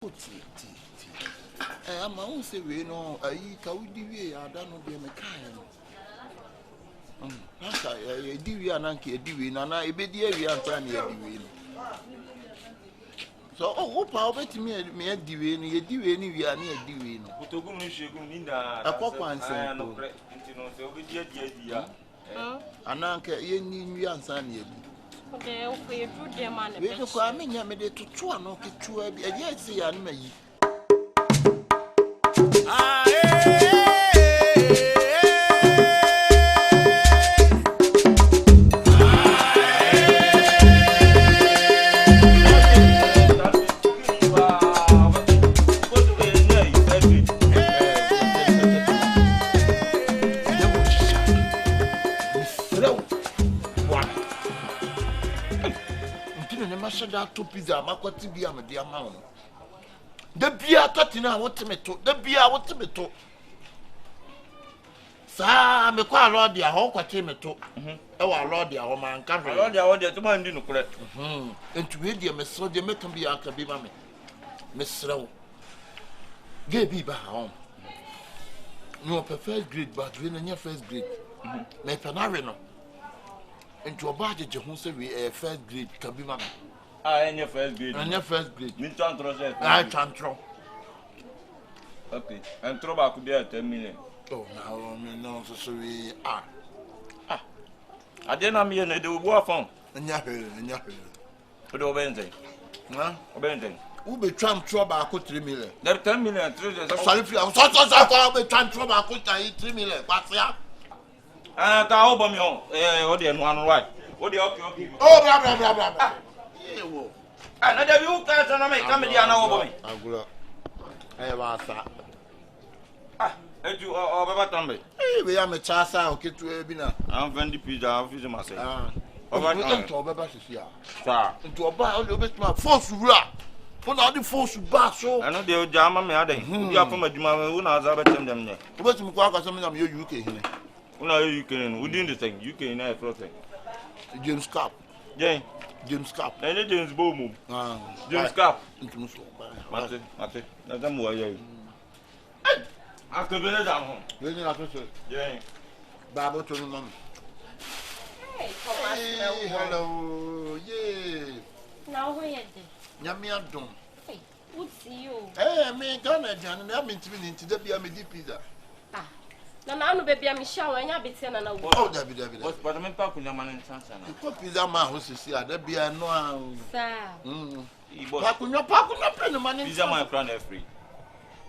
I'm on say we know I can't do I don't know them a kind. DV and Anki DV, and I be dear we are trying to DV. So, oh, I'll bet me a DV, and you do any we are near DV. A pop and say, and Anka, you need me and Sandy. Okay, okay, through their man. We look at me, I made it to 2 and okay, 2 and yet see and me. That two pizza, my quality be a dear man. The beer tatina, what to me to the beer, what to me to. Sir, I'm a quite lord, dear, how quite me to. Oh, lord, dear, man, can't lord, dear, to mind in correct. And to read your miss, so they make him be a cabby mammy. Miss Row. Gay be by home. No, first grade, but when in your first grade, make an arena. Into a budget, who say we a first grade cabby mammy. In your first grade. In your first grade. Me tantro. I tantro. Okay. And trouble could be at 10 million. Oh, now, no, so we are. I didn't mean they do war from. And Yappy. But Obenzing. Huh? Obenzing. Who be tramp trouble? I could 3 million. There 10 million. Sorry, I'll be tramp trouble. I could 3 million. What's that? I can't open your audience one right. What do you okay? Oh, blah. Another you can't make comedy and over me. I'm good. I have that. And you are about Tommy. We are a chassa, okay, to a dinner. I'm Fendi Pizza, I'll visit myself. Over to a baby, sir. Into a bar, you bet my force rap. Put out the force to bar so. I know they'll jam me. I think you are from a Juma, who knows about them. What's the quack or something of your UK? Who are you can? Within the thing, you can have floating. James Cup. Jane. James Cup. And James Boom. James Cup. Mate. That's a more. After being down home. When you are to say, Jane. Babble to mum. Hey, hello. Yay. now where did Yamia Dom. hey, would see you. Hey, me Ghana, John, and I'm into the Biamidi pizza. Ah, no, baby, I'm shower and I'll be telling a Oh, Debbie. What's but I'm in Park with your man in Sansa? You could pizza man who's here, there be a no. Sir, Park on your money. Pizza my friend free.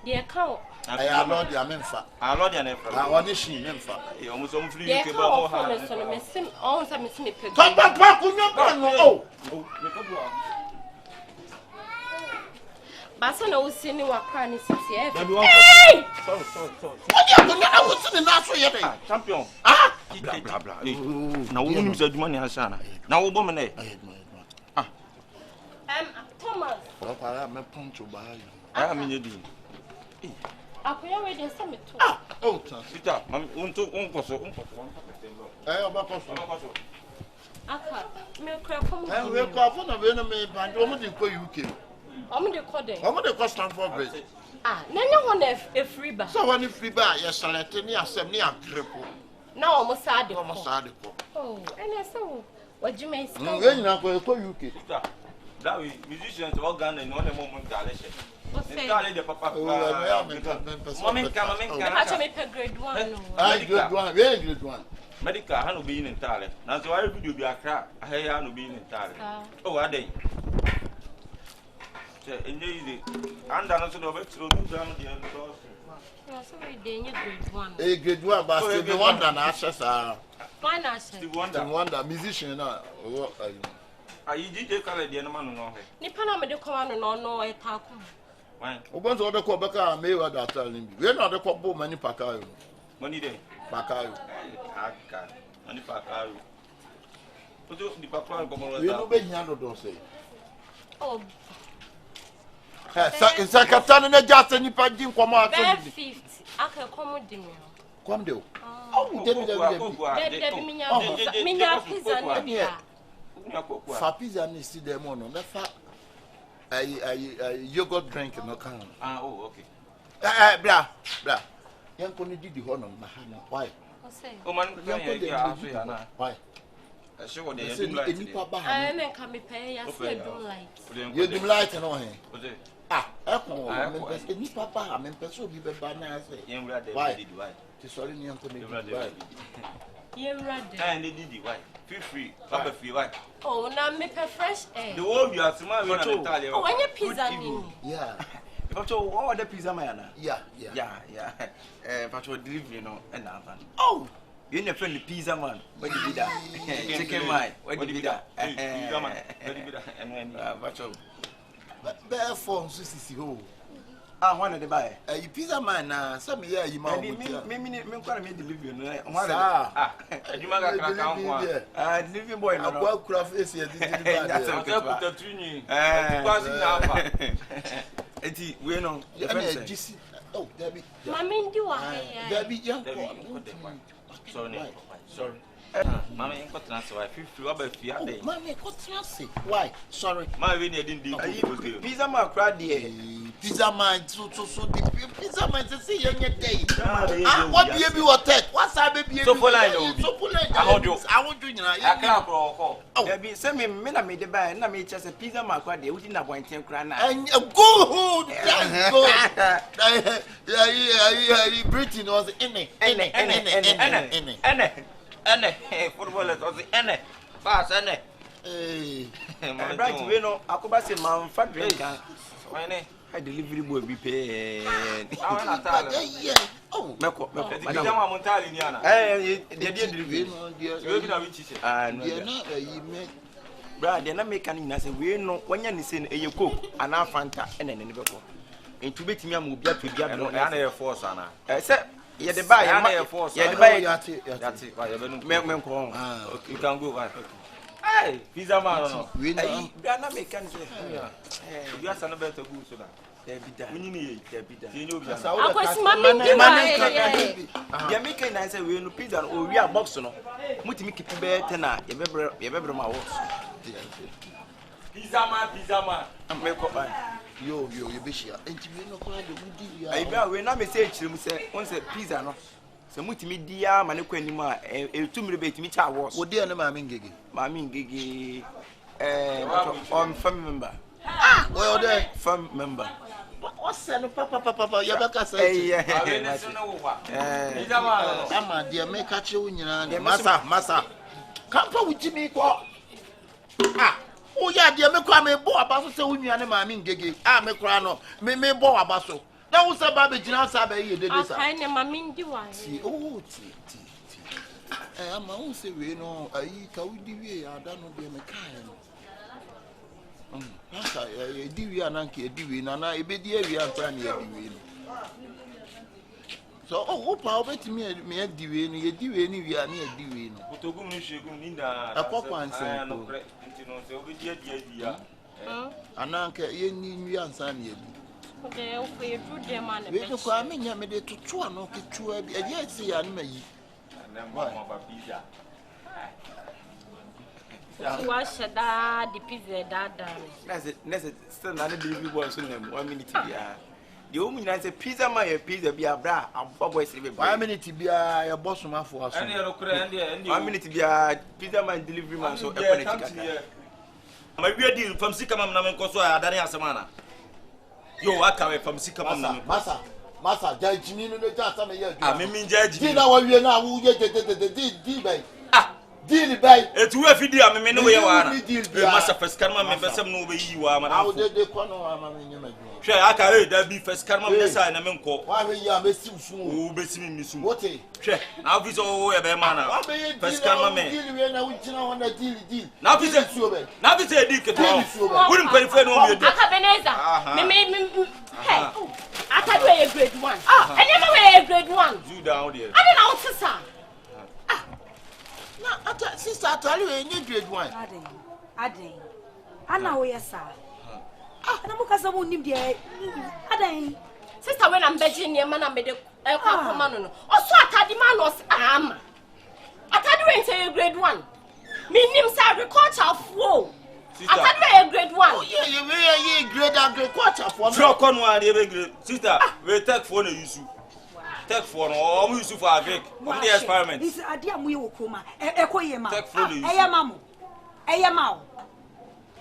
the account. I am not the Amenfa. I love your name. I want to see Memfa. You almost on free. The account of the missing all some missing people. Come back, park on your pen. Oh, but I know see you are crying. Hey! Sorry. what are you I was in the natural yet? Champion. Ah, Blah. Now, we said money has sana. Now, woman, Thomas. Well, I am a punch to buy you. I am in your deal. I could already send it to. Oh, Sit up. I'm on to Uncle. I have a person. I can't. Milk crap. And we'll call for the enemy, but I'm going to go UK. I'm going to call them. I'm going to cost for bread. Ah, no one a free bar. So when you free buy, you're selecting me as a near cripple. Now almost sad. Almost sad. Oh, and I saw what you may say. You're not going to go UK. That way, musicians all gone and one moment. What's They that? the papa. Mommy, catch me per grade 1. I good one, very good one. Medical, I know being entirely. Now, so I would you be a crap. I have no being entirely. Oh, are they? Indeed, and I'm also over to do down the end. So grade 1. A good one, but still the one that ashes are. Why not? The wonder musician. I did take a lady and a man on her. Nippana made the command no I talk. Once all the Quebec may what I tell him. We're not the couple many Pacayo. Money day. Pacayo. Money Pacayo. Put the papa. You know, Benny, don't say. Oh, it's like a son and a just any paging come out. 50. I can come with them. Come do. Oh, Minya pizza. For pizza, and see them on the fat. yogurt drink no can. Oh, okay. Bra. Yan ko ni didi ho no mahana. Why? Oh man, why? Sure, they do like it. I then come pay. I say don't like. You do like no he. Ni papa ha me person bi be ba na say. Why? Sorry ni yan ko ni why? You ready? And they did why? Feel free. Papa free why? Oh, now make a fresh air. The whole you are smart when I tell you. Oh, when you pizza me. Yeah. Pacho, what the pizza man? Yeah. Pacho delivery no and oh, you never friend the pizza man. What did that? Chicken man. What did that? Pizza man. And when Pacho. Bear phone sisi ho. One of the buy. You pizza man na some year you ma. Me quite me delivery no. You ma ga crack one. Delivery boy no. Akwa kura face here delivery. That's a put trini. Because na apa. Eti we no. Oh, Debbie. Mami ndi wa Debbie young. Sorry. Mama ain't got transfer. I feel free about fear. Mama got transfer. Why? Sorry. My we didn't do pizza man crowd there. Pizza man so the pizza man to see young day. What baby what take? What's that baby? So for line. I want you now. I can't go. Oh, baby, send me made the buy and I made just a pizza man crowd there. We didn't want 10 crown. And go. Yeah, Britain was in it. Footballers was the fast right, we know. Akuba say, "Man, fat drink." I delivery boy be paid. Oh, Meko. Madam Montali, Niana. They delivery. Brad, they're not making us. We know when you're saying a cook, an Fanta, and then never go. Into bit me, I'm going to be a force, Anna. I said. Yeah, the buy. Yeah, the buy. That's it. You can go. Hey, pizza man. We are not making it. You are some better good so that. They be that. They are making nice. We no pizza or we are box no. Muti make it better na. You better my works. Pizza man. Make up. Yo, you be sure. And you know quite the good. I be na message him say once pizza no. So muti me dia ma ne kwani ma e tumire be timi cha was. Wo dia na ma min gege. Ma min gege family member. Well there family member. What's that papa you better say. Yeah. Pizza man. Ama dia me catch you nyina. Masa. Kampa with Jimmy ko. Oh yeah, dear, me kwa me bo abaso se wunya ne ma mi ngege. Me kwa no. Me bo abaso. Na wo se ba be gina sa ba ye dede sa. Akai ne ma mi ndi wa. Ti. Ama wo se we no ayi ka wudi wie ada no de me kai no. Naka e di wie ananka e di wie na e be di awie antra ne e di wie no. So opa obetimi me e di wie no ye di wie ni wie na e di wie no. Otogum ni shegum ni na. Akokwa nse. No kre. No se obi dia. Ananka ye ni nwi ansa na ye di. Okay, okay, do them man. We no kwa me nya me de tutu ano ketua bi. E ye se ya no mayi. Na mama ba pizza. Wash the pizza dada. That's it. Still not delivery boy so them 1 minute bia. The woman say pizza man pizza bia bra. Am boy say be 1 minute bia your boss ma for aso. And you kure and 1 minute bia pizza man delivery man so e connect. Ma wi deal from Sikamam na men ko so adane asemana. Yo akawe from Sikamam na men. Masa jajimi no ja asama ye adu. Me jajimi. Di na wa wie na wo ye di bai. Deal bai. Etu we fidi am me no we wa na. Masa first karma me besem no be yi wa ma na. Awu de ko no ama me nyama ju. Hwe akawe da bi first karma me say na me nko. Wa we ya me siw sun. O be simi mi sun. Wote. Hwe na office o ye be ma na. First karma me. Deal we na wo gina ho na deal. Na office na office di keto. Wurim kwalify no me do. Akabeneza. Me hey. Atadu we grade 1. Enema we grade 1. Do down there. Ade na otisa. Na ata sister atali we nye grade 1. Aden. Ana wo yesa. Ana mukasa mu nim de aden. Sister when I'm begging you man am de kwa koma no. Oso atadi man no ama. Atadi we say grade 1. Me nim say agriculture fo. Sister. I can't be grade 1. Oh yeah, you grade quarter for me. Throw conwa dey grade. Sister, we take phone use. Take phone or we use for agric. On the experiment. This idea mu ye okoma. Ekoye ma. Take phone use. Eye ma.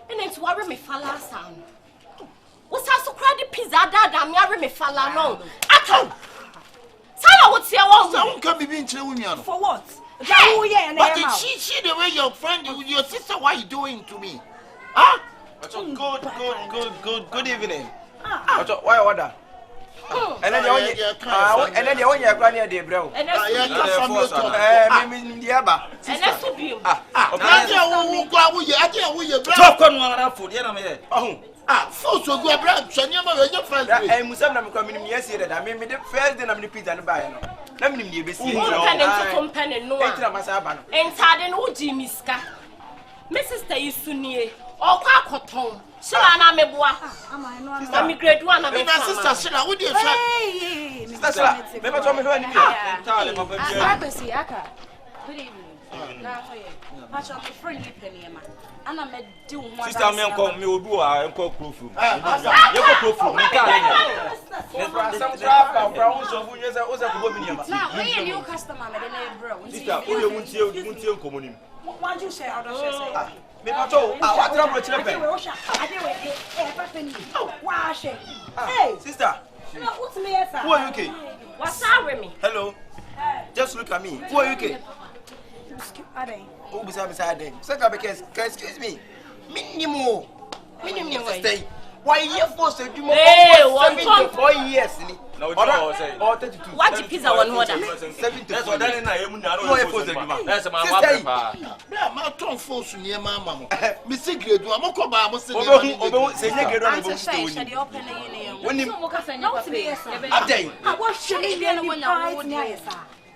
And it's worry me fala sound. What's how so cry the pizza dada me worry me fala no. Atom. Sana what say one. Someone can be being children. For what? Hey, but she the way your friend, your sister, what you doing to me? Huh? Good evening. Why order? And then you want your granny at the brow. And that's so beautiful. So go brand, your friend. I must have come in yesterday. I mean, the first day I'm the pizza and buy. Let me be seen. Company no. And Tarden O Jimiska. Mrs. Taysunie, or Quacoton. Shana Meboa. I'm grade 1 of my sister. Shana, would you say? Never told me who Good evening. Much of a friendly penny, and I met do one. Sister, me uncle, me will do a uncle proof. You go proof. Me can't. some trap brown so who is a now, we a new customer, bro. Sister, who won't you come? What you say? How does you say? me not so. What trouble children? Hey, sister. Who are you? What's up with me? Hello. Just look at me. Who are you? Oh, beside them. Second, because excuse me. Minimum. Stay. Why you forced to do more? 4 years. No, or 32. What pizza one order? 70. That's what I am. That's my mother. My tongue falls near my mamma. Miss Grade, I'm a coba. I'm saying, I was showing when I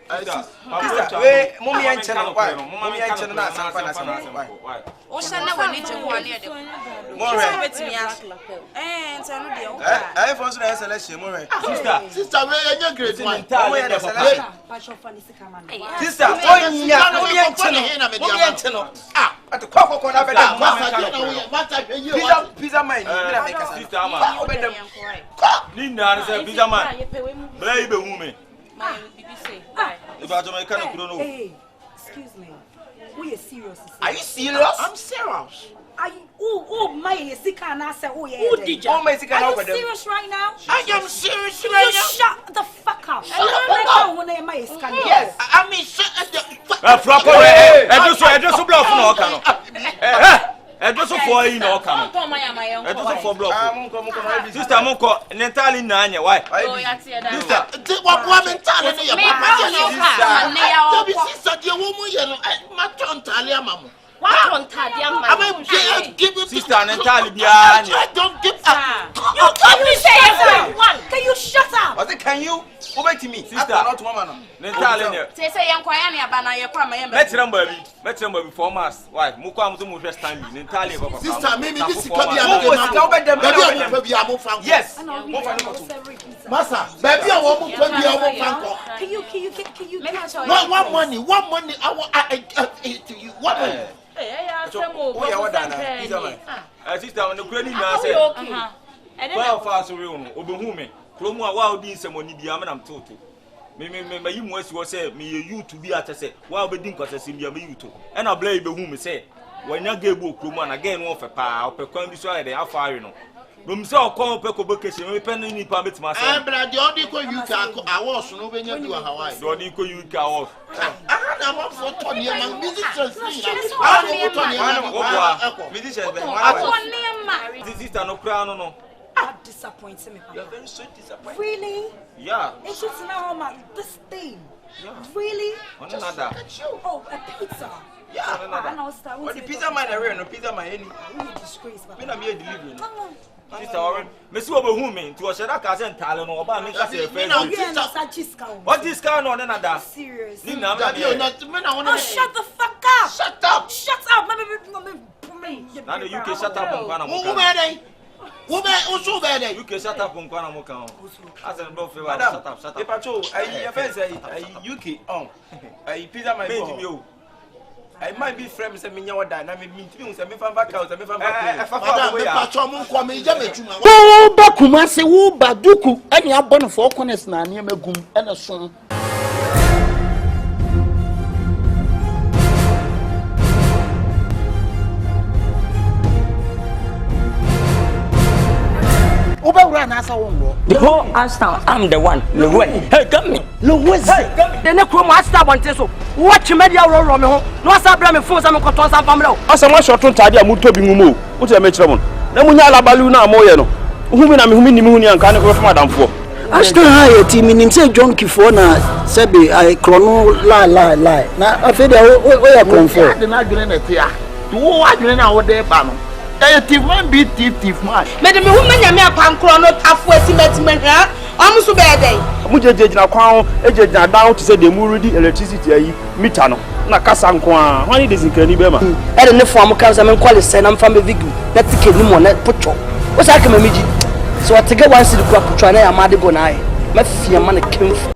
Wait, Mummy and Channel. Mummy and Channel. I was a selection. Sister, where are you grade 1? Sister, Mummy and Channel. Ah, at the cocoa corner. PIZZAMAN. Nina is a PIZZAMAN. Baby woman. Excuse me. We are serious. Are you serious? I'm serious. Are you? Oh, my sick and I said, oh, yeah. Oh, my sick and are you serious right now? I am serious You right now. shut the fuck up. Yes, I mean, shut the fuck up. Sister, Monko, Natali Nanya, why? Sister, what woman telling you? Sister, the woman, my tongue, Talia, mamma. What on Tadiam? I'm giving Sister Natali behind you. I don't give up. You told me say everyone. Can you shut up? Was it can you? Obey to me, sister, not woman. Natali, say, young Quayana, Bana, your crime. let's remember before Mass. Why? Mukwam to move standing. Natali, sister, maybe this is yes. Massa, baby, I want Can you? What money? I want to you. What money? Sister, on the credit, I said, well, fast room, Obuhume, Promo, wow, being someone, I'm total. My you was say, me you to be at a say, while we didn't cause you to. And I blame the woman say, when you gave Proman again, off a power, per coin, they are firing. So call Pecocation, we pen any permits myself. But the only way you can, I was no when you are Hawaii. The only way you can off. I'm up for Tony among visitors. This is no crown, no. That disappoints me. You're very so disappointed. Really? Yeah. It's just now, this thing. Really? Another. Oh, a pizza. Yeah. What the PIZZAMAN area? No PIZZAMAN any. Really disgrace. When I'm here delivering. Sister, Miss Oberhuman, to a Shadaka and Talon or about me. What is going on another? Serious. Nina, oh, shut the fuck up. Shut up. Shut up. Now the UK shut up on Guanamo. Woman, also bad. You can shut up on Guanamo. As a both shut up. The patrol, I offense a UK. Oh, I PIZZAMAN. I might be friends and me or that. I mean, me say me fan back out, me fan back. Madam, me patcho mo kwa me je metuma. Wo ba kuma se wo ba duku ani abon for corners na ne magum ene so. The whole Ashtown, I'm the one. Hey, come me. Then the crew must stop on Teso. Watch media roll on me home. No, I phone some control some family. As a much short tidy, I'm to be moved. What's a metron? Namunya Baluna Moyano. Whom I'm whom and kind of madam for. Ashtown high team in say John Kifona, Sebi, I chrono lie. Now, I feel where I come for. The not doing it here. To what you know what they ban. Thief man be thief man. Madam, woman, you may have chrono halfway cement. I'm so bad. Mujajina Crown, agent down to say the Muridi electricity, Mitano, Nakasan, when it is in Canibema. I don't know for my cousin and call it, and I'm from a victim. Let's take him on that put you. What's I can imagine? So I take a one city crop to try and Madigo. My fear money came for.